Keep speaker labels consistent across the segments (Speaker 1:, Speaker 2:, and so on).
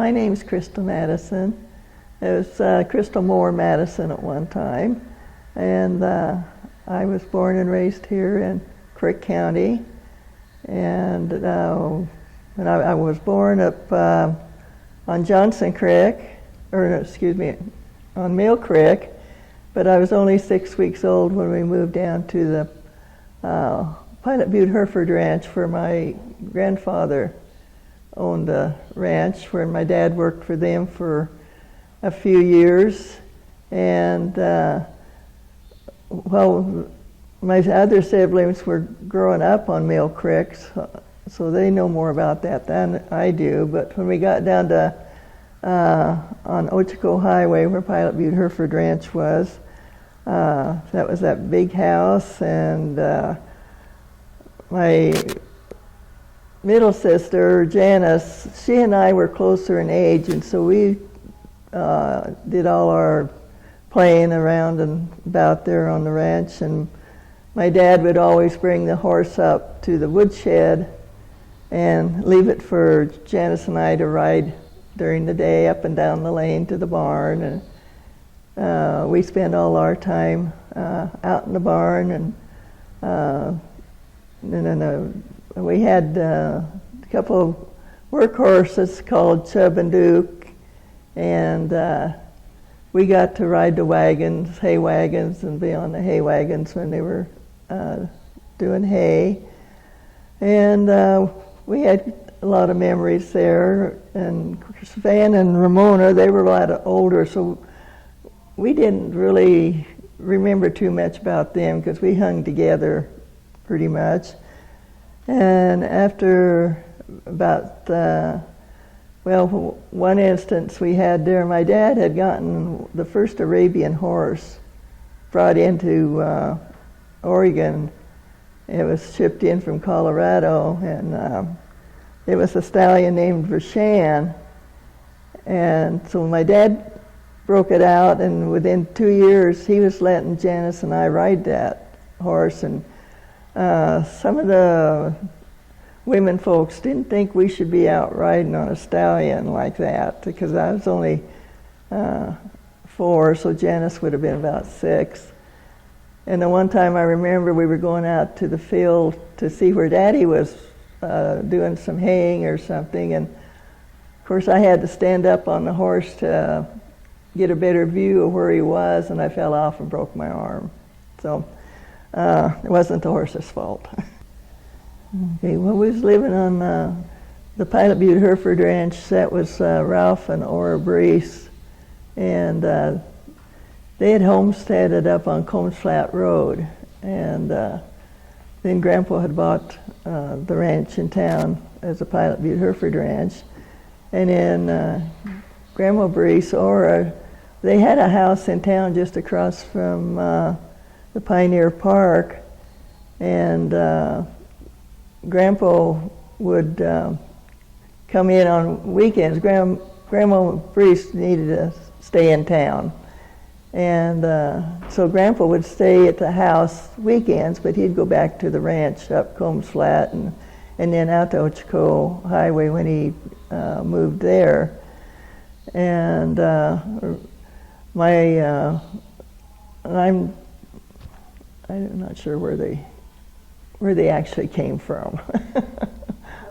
Speaker 1: My name's Crystal Madison. It was Crystal Moore Madison at one time. And I was born and raised here in Crook County. And when I was born up on Johnson Creek, on Mill Creek, but I was only 6 weeks old when we moved down to the Pilot Butte Hereford Ranch, where my grandfather owned the ranch, where my dad worked for them for a few years. And my other siblings were growing up on Mill Creek, so they know more about that than I do. But when we got down to on Ochoco Highway, where Pilot Butte Hereford Ranch was, that was that big house, and my middle sister, Janice, she and I were closer in age, and so we did all our playing around and about there on the ranch. And my dad would always bring the horse up to the woodshed and leave it for Janice and I to ride during the day up and down the lane to the barn. And we spent all our time out in the barn. And then we had a couple of workhorses called Chub and Duke, and we got to ride the wagons, hay wagons, and be on the hay wagons when they were doing hay. And we had a lot of memories there. And Van and Ramona, they were a lot older, so we didn't really remember too much about them because we hung together pretty much. And after about, one instance we had there, my dad had gotten the first Arabian horse brought into Oregon. It was shipped in from Colorado, and it was a stallion named Vershan. And so my dad broke it out, and within 2 years he was letting Janice and I ride that horse. And some of the women folks didn't think we should be out riding on a stallion like that, because I was only 4, so Janice would have been about 6. And the one time I remember we were going out to the field to see where Daddy was doing some haying or something, and of course I had to stand up on the horse to get a better view of where he was, and I fell off and broke my arm. So it wasn't the horse's fault. Okay, well, we was living on the Pilot Butte Hereford Ranch. That was Ralph and Ora Brees, and they had homesteaded up on Combs Flat Road. And then Grandpa had bought the ranch in town as a Pilot Butte Hereford Ranch. And then Grandma Brees, Ora, they had a house in town just across from the Pioneer Park, and Grandpa would come in on weekends. Grandma Brees needed to stay in town, and so Grandpa would stay at the house weekends, but he'd go back to the ranch up Combs Flat and then out to Ochoco Highway when he moved there. And I'm not sure where they actually came from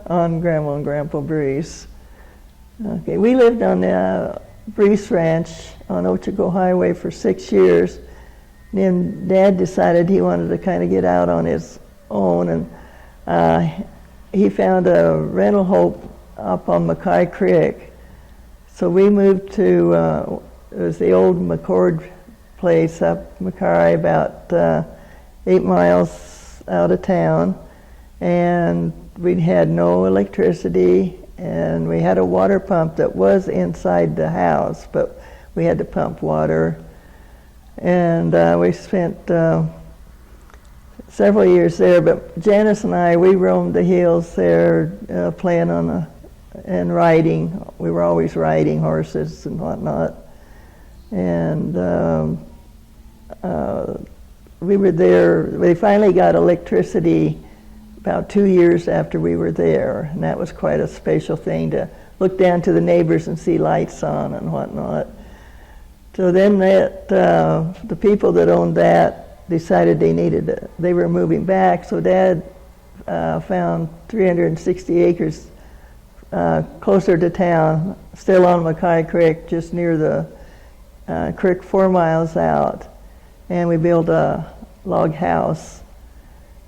Speaker 1: on Grandma and Grandpa Brees. Okay, we lived on the Brees Ranch on Ochoco Highway for 6 years. Then Dad decided he wanted to kind of get out on his own, and he found a rental home up on Mackay Creek. So we moved to, it was the old McCord place up Mackay, about 8 miles out of town, and we had no electricity, and we had a water pump that was inside the house, but we had to pump water. And we spent several years there, but Janice and I, we roamed the hills there, playing on and riding. We were always riding horses and whatnot. And we were there. We finally got electricity about 2 years after we were there, and that was quite a special thing to look down to the neighbors and see lights on and whatnot. So then the people that owned that decided they were moving back, so Dad found 360 acres closer to town, still on Mackay Creek, just near the creek 4 miles out. And we built a log house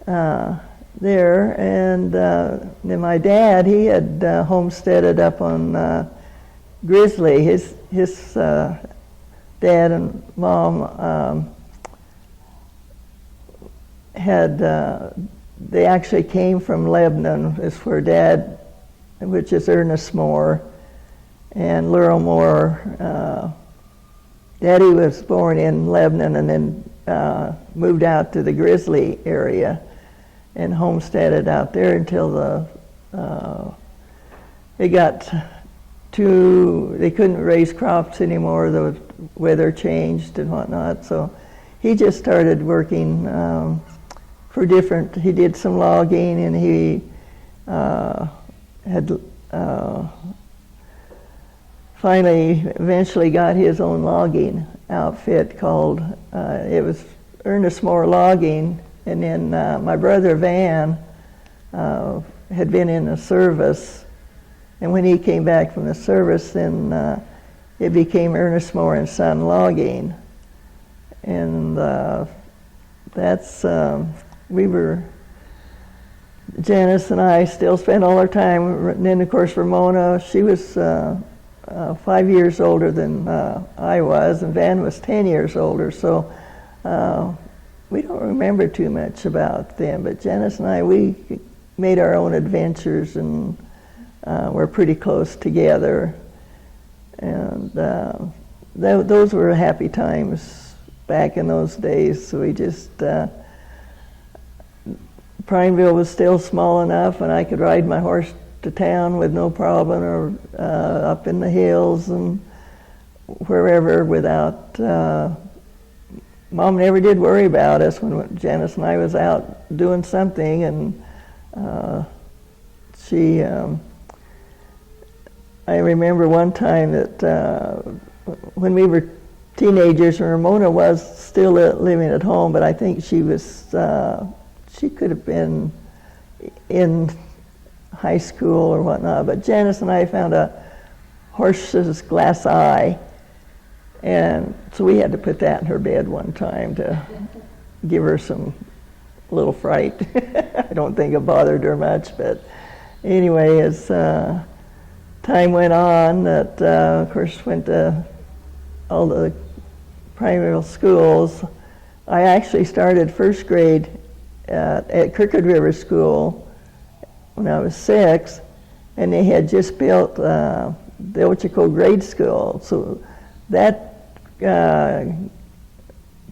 Speaker 1: there. And then my dad, he had homesteaded up on Grizzly. His dad and mom they actually came from Lebanon, is where Dad, which is Ernest Moore and Laurel Moore. Daddy was born in Lebanon and then moved out to the Grizzly area and homesteaded out there until they couldn't raise crops anymore. The weather changed and whatnot, so he just started working he did some logging, and he had eventually got his own logging outfit called, it was Ernest Moore Logging, and then my brother Van had been in the service, and when he came back from the service, then it became Ernest Moore and Son Logging, and Janice and I still spent all our time, and then of course Ramona, she was 5 years older than I was, and Van was 10 years older, so we don't remember too much about them, but Janice and I, we made our own adventures, and we're pretty close together, and those were happy times back in those days. So we just, Prineville was still small enough, and I could ride my horse to town with no problem, or up in the hills and wherever without, Mom never did worry about us when Janice and I was out doing something, and I remember one time that when we were teenagers, and Ramona was still living at home, but I think she could have been in high school or whatnot, but Janice and I found a horse's glass eye, and so we had to put that in her bed one time to give her some little fright. I don't think it bothered her much, but anyway, as time went on, that of course went to all the primary schools. I actually started first grade at Crooked River School when I was 6, and they had just built the Ochiko grade school. So that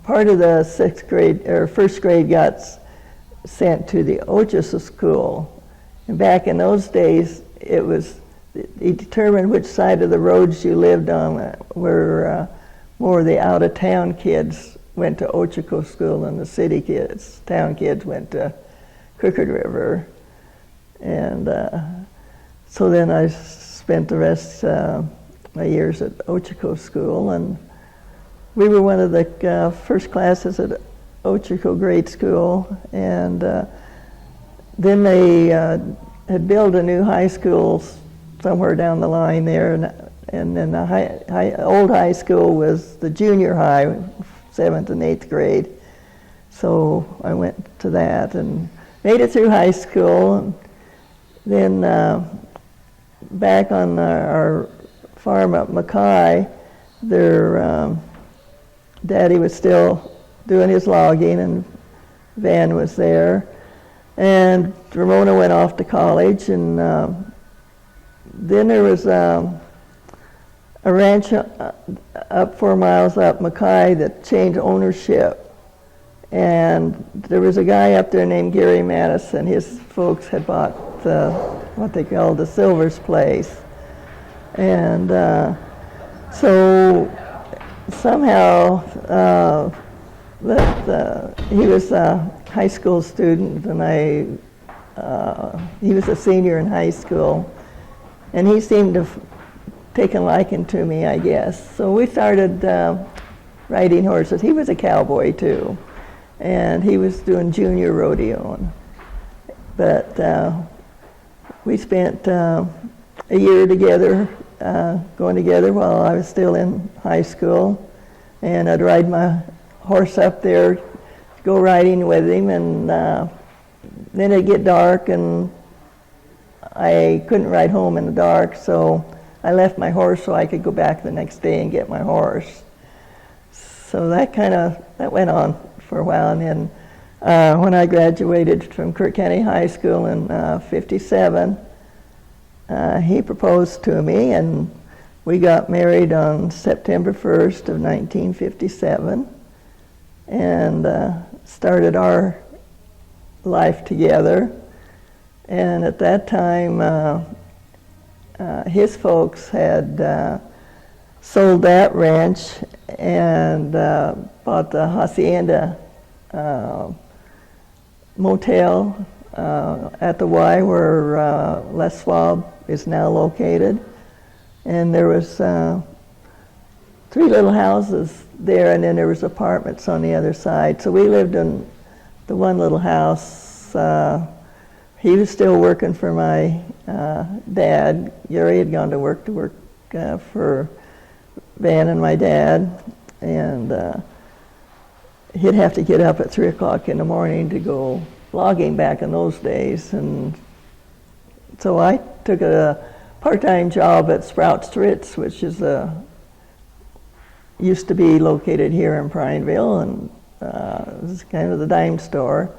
Speaker 1: part of the first grade got sent to the Ochiko school. And back in those days, it determined which side of the roads you lived on, where more of the out-of-town kids went to Ochiko school than the town kids went to Crooked River. And so then I spent the rest of my years at Ochiko school, and we were one of the first classes at Ochiko grade school, and then they had built a new high school somewhere down the line there, and then the old high school was the junior high, 7th and 8th grade. So I went to that and made it through high school. And then back on our farm up Mackay, Daddy was still doing his logging, and Van was there. And Ramona went off to college, and then there was a ranch up 4 miles up Mackay that changed ownership. And there was a guy up there named Gary Madison. His folks had bought what they called the Silver's place. And so somehow he was a high school student, and he was a senior in high school. and he seemed to have taken liking to me, I guess. So we started riding horses. He was a cowboy too, and he was doing junior rodeoing. But we spent a year together, going together while I was still in high school, and I'd ride my horse up there, go riding with him, and then it'd get dark, and I couldn't ride home in the dark, so I left my horse so I could go back the next day and get my horse. So that went on for a while, and then when I graduated from Crook County High School in '57, he proposed to me, and we got married on September 1st of 1957, and started our life together. And at that time, his folks had sold that ranch and bought the Hacienda motel at the Y where Les Schwab is now located. And there was 3 little houses there, and then there was apartments on the other side. So we lived in the one little house. He was still working for my dad. Gary had gone to work for Van and my dad, and he'd have to get up at 3 o'clock in the morning to go logging back in those days. And so I took a part-time job at Sprouts Ritz, which is used to be located here in Prineville, and it was kind of the dime store.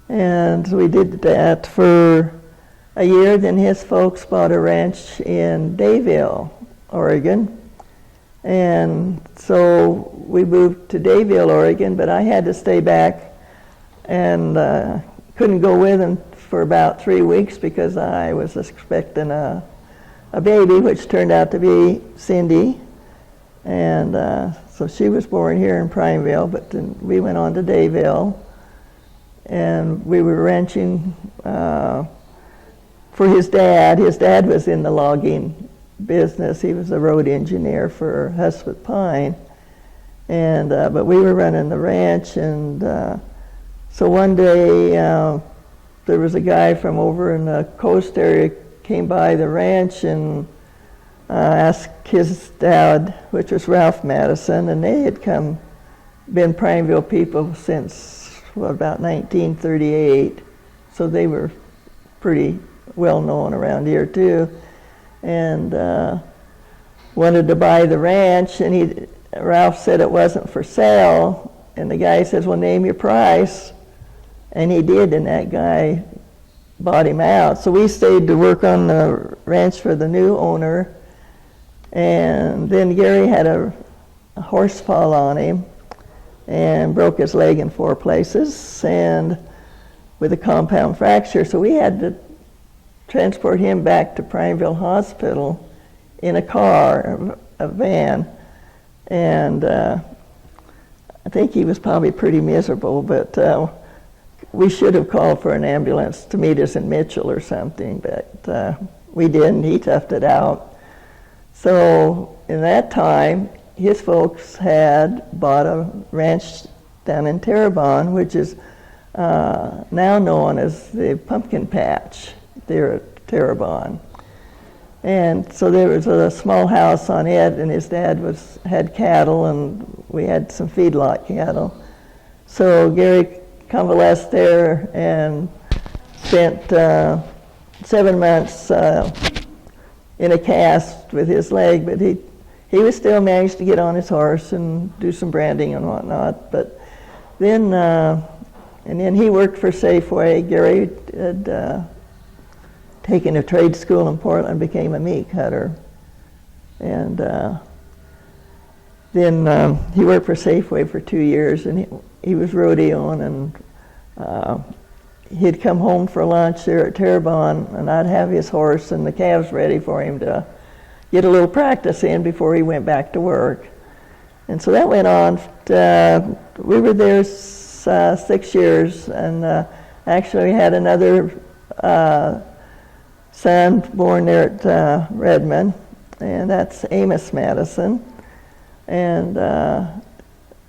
Speaker 1: And so we did that for a year. Then his folks bought a ranch in Dayville, Oregon. And so we moved to Dayville, Oregon, but I had to stay back and couldn't go with him for about 3 weeks because I was expecting a baby, which turned out to be Cindy. And so she was born here in Prineville, but then we went on to Dayville. And we were ranching for his dad. His dad was in the logging business. He was a road engineer for Husband Pine. And but we were running the ranch, and so one day there was a guy from over in the coast area came by the ranch and asked his dad, which was Ralph Madison, and they had been Prineville people since about 1938, so they were pretty well known around here too, and wanted to buy the ranch, and Ralph said it wasn't for sale, and the guy says, well, name your price, and he did, and that guy bought him out. So we stayed to work on the ranch for the new owner, and then Gary had a horse fall on him and broke his leg in 4 places, and with a compound fracture. So we had to transport him back to Prineville Hospital in a car, a van. And I think he was probably pretty miserable, but we should have called for an ambulance to meet us in Mitchell or something, but we didn't. He toughed it out. So in that time, his folks had bought a ranch down in Terrebonne, which is now known as the Pumpkin Patch there at Terrebonne. And so there was a small house on it, and his dad had cattle, and we had some feedlot cattle. So Gary convalesced there and spent 7 months in a cast with his leg, but he was still managed to get on his horse and do some branding and whatnot. But then, and then he worked for Safeway. Gary had taken a trade school in Portland, became a meat cutter. And then he worked for Safeway for 2 years, and he was rodeoing, and he'd come home for lunch there at Terrebonne, and I'd have his horse and the calves ready for him to get a little practice in before he went back to work. And so that went on. We were there 6 years, and actually we had another son born there at Redmond, and that's Amos Madison. And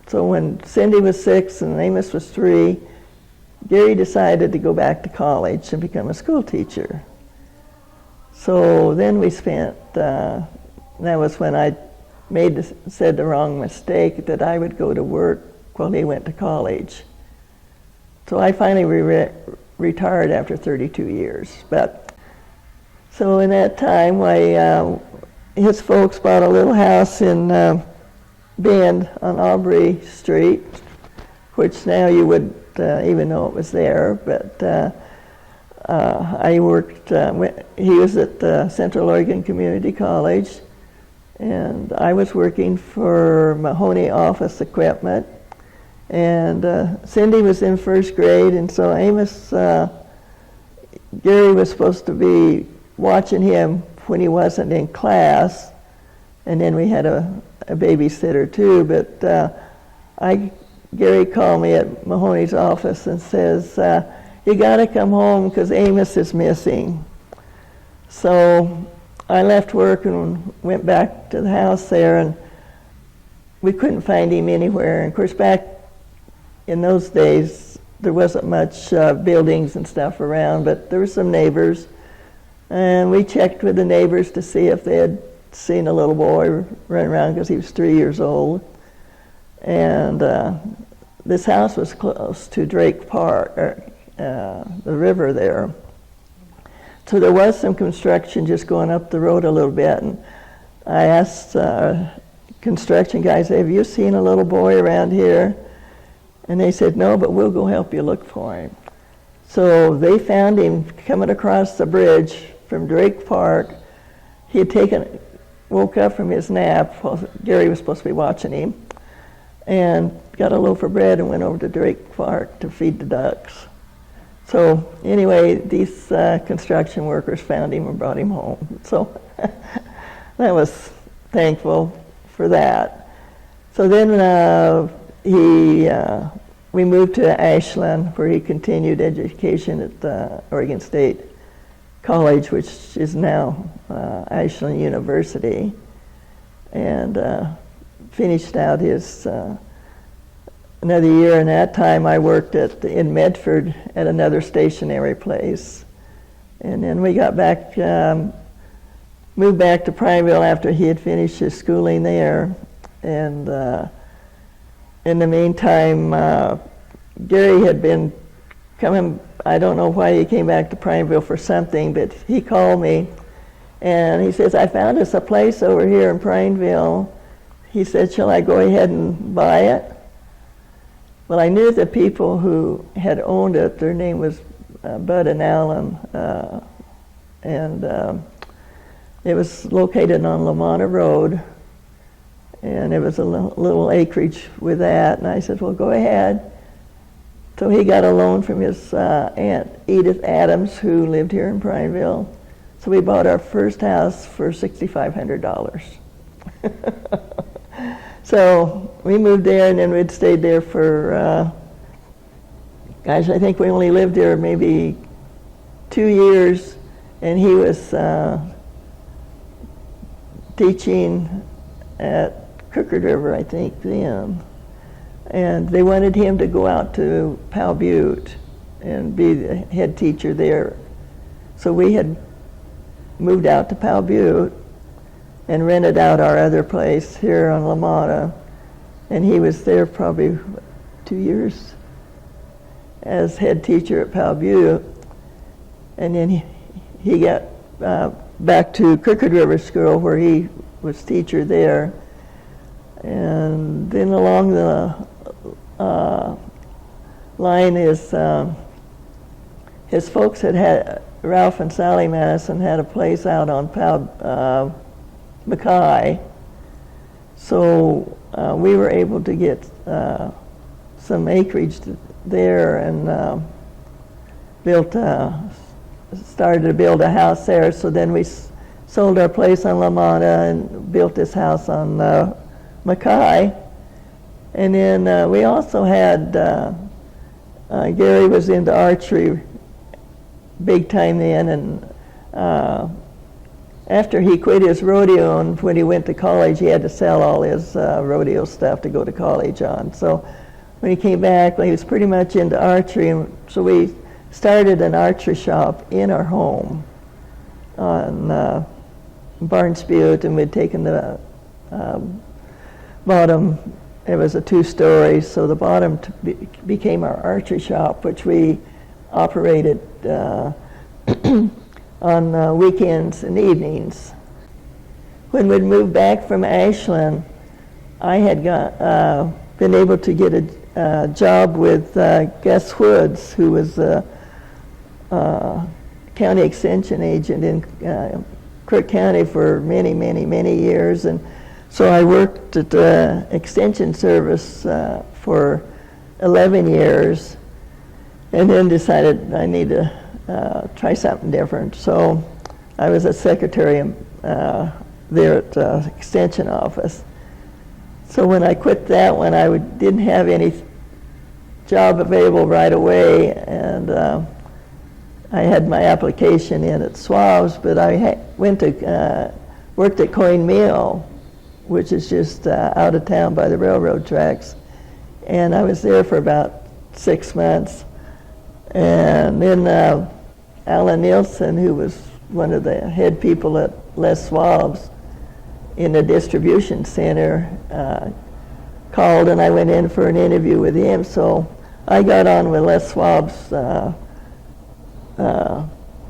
Speaker 1: so when Cindy was 6 and Amos was 3, Gary decided to go back to college and become a school teacher. So then we spent, that was when I said the wrong mistake, that I would go to work while he went to college. So I finally retired after 32 years. So in that time, his folks bought a little house in Bend on Aubrey Street, which now you would even know it was there. But I worked, he was at Central Oregon Community College, and I was working for Mahoney Office Equipment. And Cindy was in 1st grade, and so Gary was supposed to be watching him when he wasn't in class, and then we had a babysitter too. But Gary called me at Mahoney's office and says, "You got to come home because Amos is missing." So I left work and went back to the house there, and we couldn't find him anywhere. And of course, back in those days, there wasn't much buildings and stuff around, but there were some neighbors. And we checked with the neighbors to see if they had seen a little boy run around, because he was 3 years old. And this house was close to Drake Park, the river there. So there was some construction just going up the road a little bit. And I asked construction guys, "Have you seen a little boy around here?" And they said, "No, but we'll go help you look for him." So they found him coming across the bridge from Drake Park. He had woke up from his nap while Gary was supposed to be watching him, and got a loaf of bread and went over to Drake Park to feed the ducks. So anyway, these construction workers found him and brought him home. So I was thankful for that. So then we moved to Ashland, where he continued education at Oregon State College, which is now Ashland University, and finished out his another year. And that time I worked in Medford at another stationery place. And then we got back, moved back to Prineville after he had finished his schooling there. And in the meantime, Gary had been coming, I don't know why he came back to Prineville for something, but he called me and he says, "I found us a place over here in Prineville." He said, "Shall I go ahead and buy it?" Well, I knew the people who had owned it. Their name was Bud and Allen, and it was located on Lamana Road. And it was a little acreage with that. And I said, "Well, go ahead." So he got a loan from his Aunt Edith Adams, who lived here in Prineville. So we bought our first house for $6,500. So we moved there, and then we'd stayed there for, I think we only lived there maybe 2 years. And he was teaching at Crook River, I think, then. And they wanted him to go out to Pilot Butte and be the head teacher there. So we had moved out to Pilot Butte and rented out our other place here on Lamana. And he was there probably 2 years as head teacher at Pilot Butte. And then he got back to Crook River School, where he was teacher there. And then along the line is his folks had Ralph and Sally Madison had a place out on Mackay. So we were able to get some acreage there and started to build a house there. So then we sold our place on Lamana and built this house on Mackay. And then we also had, Gary was into archery big time then, and after he quit his rodeo, and when he went to college, he had to sell all his rodeo stuff to go to college on. So when he came back, well, he was pretty much into archery, and so we started an archery shop in our home on Barnes Butte, and we'd taken the bottom. It was a 2-story, so the bottom became our archery shop, which we operated on weekends and evenings. When we'd moved back from Ashland, I had been able to get a job with Gus Woods, who was a county extension agent in Crook County for many, many, many years. And so I worked at the Extension Service for 11 years, and then decided I need to try something different. So I was a secretary there at the Extension office. So when I quit that one, I didn't have any job available right away, and I had my application in at Swab's, but I went to worked at Coin Mill, which is just out of town by the railroad tracks, and I was there for about 6 months. And then Alan Nielsen, who was one of the head people at Les Schwab's in the distribution center, called, and I went in for an interview with him. So I got on with Les Schwab's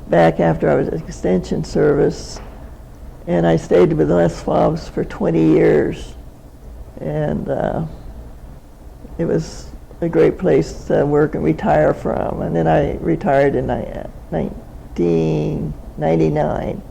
Speaker 1: back after I was at Extension Service, and I stayed with Les Schwab's for 20 years. And it was a great place to work and retire from. And then I retired in 1999.